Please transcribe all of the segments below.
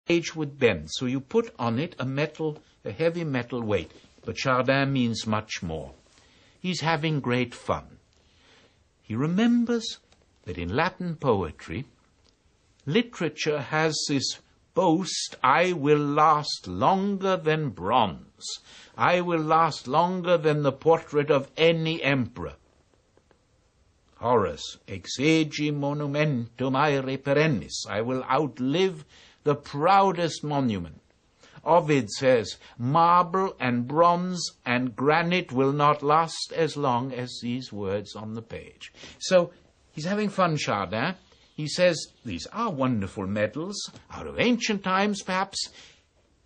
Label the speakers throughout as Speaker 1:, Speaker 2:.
Speaker 1: page would bend, so you put on it a heavy metal weight. But Chardin means much more. He's having great fun. He remembers that in Latin poetry, literature has this boast, I will last longer than bronze. I will last longer than the portrait of any emperor. Horace, exegi monumentum aere perennis. I will outlive the proudest monument. Ovid says, marble and bronze and granite will not last as long as these words on the page. So he's having fun, Chardin. He says, these are wonderful medals, out of ancient times perhaps,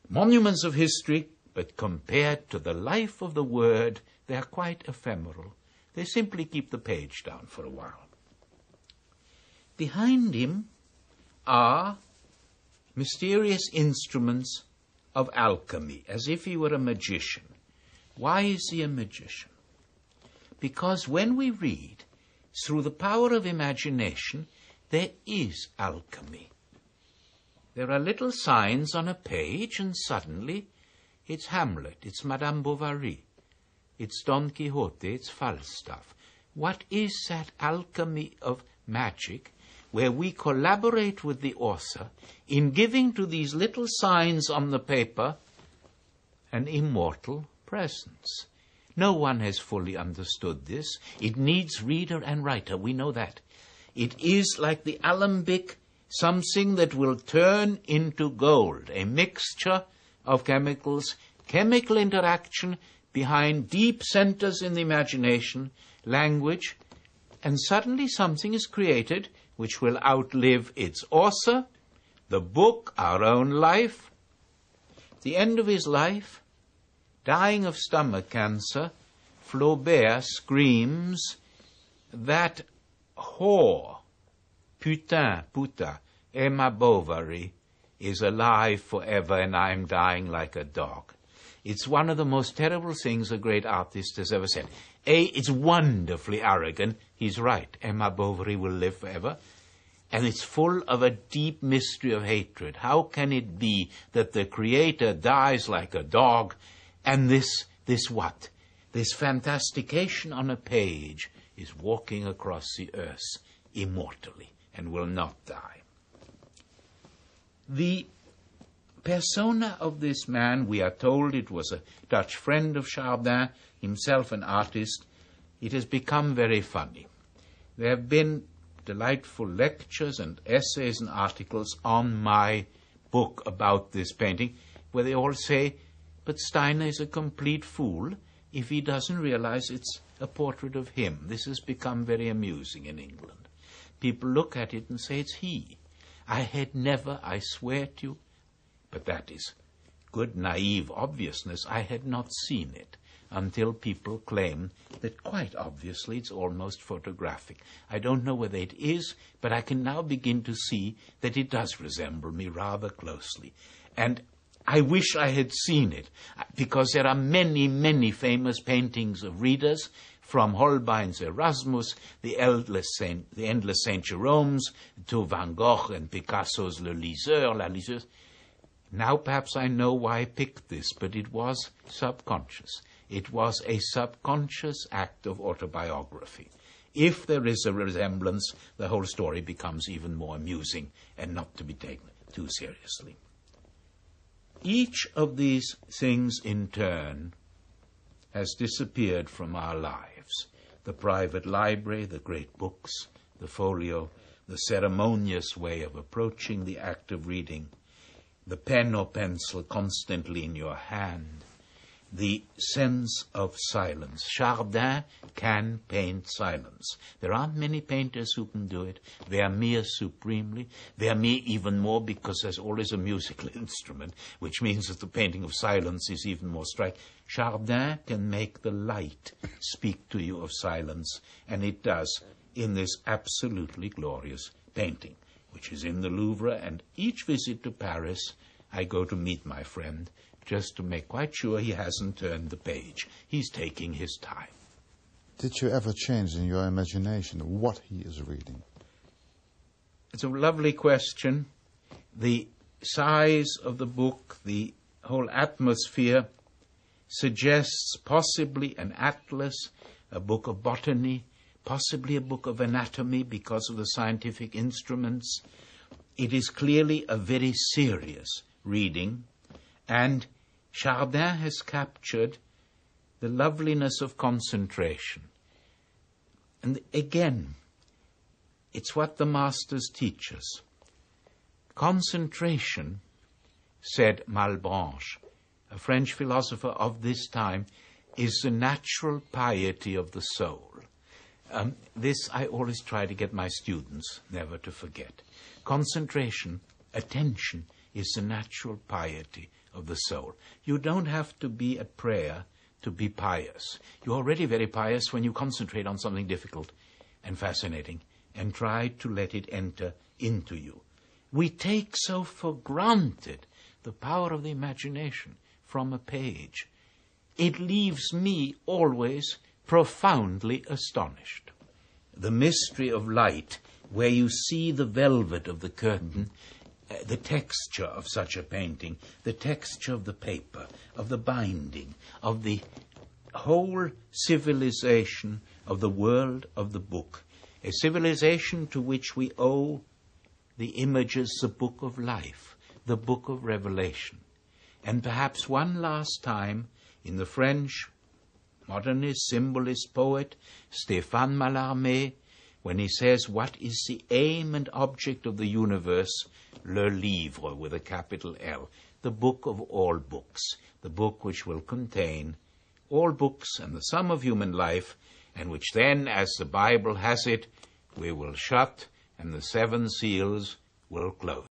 Speaker 1: monuments of history, but compared to the life of the word, they're quite ephemeral. They simply keep the page down for a while. Behind him are mysterious instruments of alchemy, as if he were a magician. Why is he a magician? Because when we read, through the power of imagination, there is alchemy. There are little signs on a page, and suddenly it's Hamlet, it's Madame Bovary, it's Don Quixote, it's Falstaff. What is that alchemy of magic where we collaborate with the author in giving to these little signs on the paper an immortal presence? No one has fully understood this. It needs reader and writer, we know that. It is like the alembic, something that will turn into gold, a mixture of chemicals, chemical interaction behind deep centers in the imagination, language, and suddenly something is created which will outlive its author, the book, our own life. At the end of his life, dying of stomach cancer, Flaubert screams that whore, putain, puta, Emma Bovary, is alive forever and I'm dying like a dog. It's one of the most terrible things a great artist has ever said. It's wonderfully arrogant. He's right. Emma Bovary will live forever. And it's full of a deep mystery of hatred. How can it be that the creator dies like a dog and this what? This fantastication on a page is walking across the earth immortally and will not die. The persona of this man, we are told it was a Dutch friend of Chardin, himself an artist. It has become very funny. There have been delightful lectures and essays and articles on my book about this painting, where they all say, but Steiner is a complete fool if he doesn't realize it's a portrait of him. This has become very amusing in England. People look at it and say it's he. I had never, I swear to you, but that is good naive obviousness, I had not seen it until people claim that quite obviously it's almost photographic. I don't know whether it is, but I can now begin to see that it does resemble me rather closely. And I wish I had seen it, because there are many, many famous paintings of readers, from Holbein's Erasmus, the endless Saint Jerome's, to Van Gogh and Picasso's Le Liseur, La Liseuse. Now perhaps I know why I picked this, but it was subconscious. It was a subconscious act of autobiography. If there is a resemblance, the whole story becomes even more amusing and not to be taken too seriously. Each of these things in turn has disappeared from our lives. The private library, the great books, the folio, the ceremonious way of approaching the act of reading, the pen or pencil constantly in your hand, the sense of silence. Chardin can paint silence. There aren't many painters who can do it. Vermeer supremely. Vermeer even more, because there's always a musical instrument, which means that the painting of silence is even more striking. Chardin can make the light speak to you of silence, and it does in this absolutely glorious painting, which is in the Louvre, and each visit to Paris I go to meet my friend, just to make quite sure he hasn't turned the page. He's taking his time.
Speaker 2: Did you ever change in your imagination what he is reading?
Speaker 1: It's a lovely question. The size of the book, the whole atmosphere, suggests possibly an atlas, a book of botany, possibly a book of anatomy because of the scientific instruments. It is clearly a very serious reading, and Chardin has captured the loveliness of concentration. And again, it's what the masters teach us. Concentration, said Malebranche, a French philosopher of this time, is the natural piety of the soul. This I always try to get my students never to forget. Concentration, attention, is the natural piety of the soul. You don't have to be at prayer to be pious. You're already very pious when you concentrate on something difficult and fascinating and try to let it enter into you. We take so for granted the power of the imagination from a page. It leaves me always profoundly astonished. The mystery of light, where you see the velvet of the curtain, the texture of such a painting, the texture of the paper, of the binding, of the whole civilization of the world of the book, a civilization to which we owe the images, the book of life, the book of Revelation. And perhaps one last time, in the French modernist, symbolist poet Stéphane Mallarmé, when he says, what is the aim and object of the universe? Le livre, with a capital L, the book of all books, the book which will contain all books and the sum of human life, and which then, as the Bible has it, we will shut and the 7 seals will close.